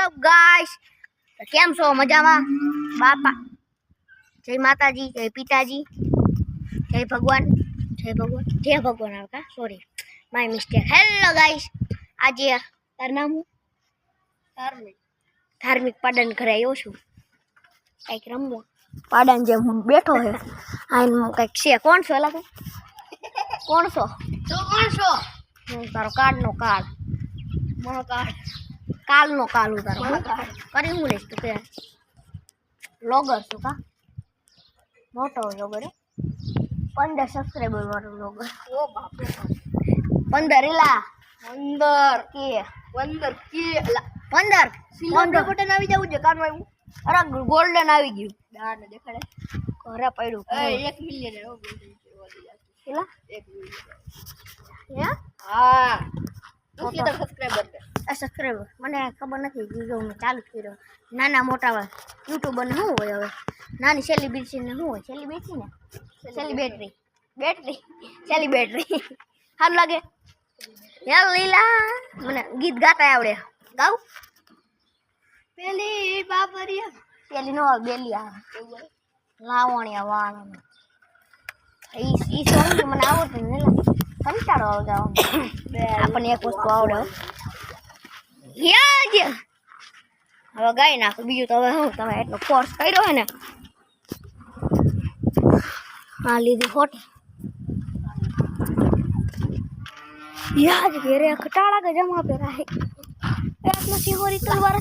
WhatsApp guys केम छो मजामा बापा जय माताजी जय पिताजी जय भगवान आपका sorry my mistake. Hello guys आज तार नाम धार्मिक पाडन घरे आव्यो छुं कईक रमवा पाडन जे हूँ बैठो है आइन कईक छे कोण छो एला कोण छो हूँ तारो कार्ड नो कार्ड मोनो कार्ड काल नो काल उतारो करी हूँ लेस तू के लोगर छो का मोटो लोगर 15 सब्सक्राइबर वाળો લોગર ઓ બાપ રે 15 એલા 15 કે 15 સિલ્વર બટન આવી જાવું છે કાનો આવ્યું અરે ગોલ્ડન આવી ગયું દાર ને દેખાડે ઘરે પડ્યું 1 મિલિયન હો કેટલા 1 મિલિયન હે હા કેટલા સબસ્ક્રાઇબર છે આ સબસ્ક્રાઇબર મને ખબર નથી વિડિયો મેં ચાલુ કર્યો નાના મોટા યુટ્યુબર ને શું હોય હવે નાની સેલિબ્રિટી ને શું હોય સેલિબ્રિટી ને સેલિબ્રિટી સારું લાગે યાર લીલા મને ગીત ગાતા આવડે ગાવ પેલી બાપરિયા પેલી નો બેલી આવે લાવણિયા વાળ ઈ સોંગ મને આવડતું ને કંટાળો આવે ગાવ આપણને એક વસ્તુ આવડે યાદ હવે ગાઈ નાખો બીજું તો હવે હું તમે એટલો કોર્સ કર્યો હે ને हाँ लीधी फोटो याद घेरे खटाड़ा का जमा पे रहा है रत्न सिंहोरी तलवार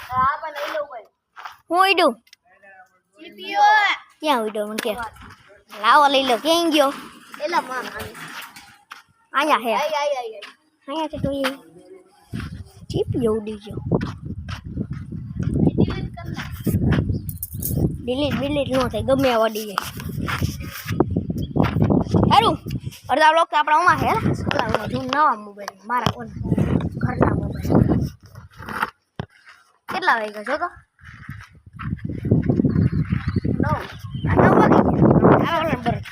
हां पर ले लो भाई હું ઈડો સીપીઓ ક્યાં ઈડો મને કે લાવો લઈ લો ક્યાં ગયો એલા માં આયા હે આયા છે તો એ સીપીઓ ઉડી ગયો ડિલીટ નો થાય ગમે આ વડી જાય સારું અડધા બ્લોક તો આપણા ઓમાં હે જૂન નવા મોબાઈલ મારા કોણ ઘરના મોબાઈલ કેટલા વાગ્યા જો તો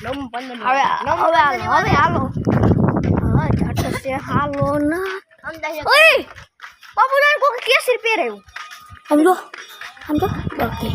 9 હવે હાલો હા ઝાટ છે હાલો ના ઓય બાબુલાલ કો કેસરી પહેરાયું સમજો ઓકે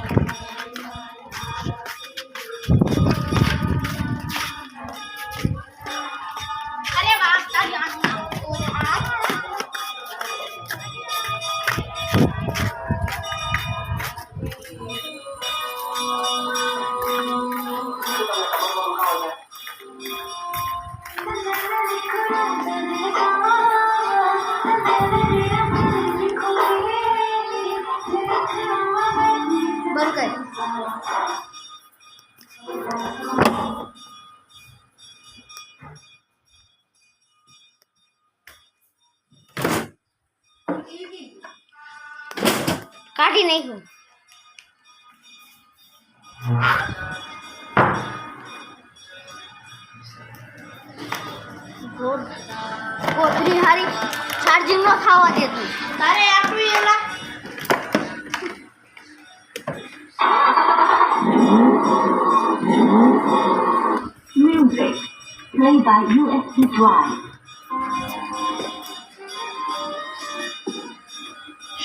काटी नहीं हूँ गोदरी हारी चार्जिंग नो थावा दे तू तारे आटू एला Music played by USB Drive.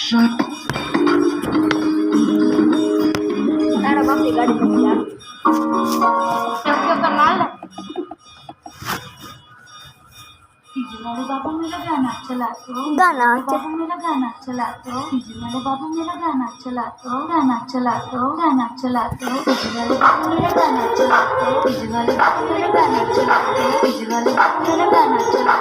Shut. तारा बाप की गाड़ी में यार क्यों करना है वाले बाबा मेरा गाना चला तो गाना बाबा मेरा गाना चला तो वाले बाबा मेरा गाना चला तो गाना चला तो गाना चला तो वाले बाबा मेरा गाना चला तो वाले बाबा मेरा गाना चला तो वाले बाबा मेरा गाना चला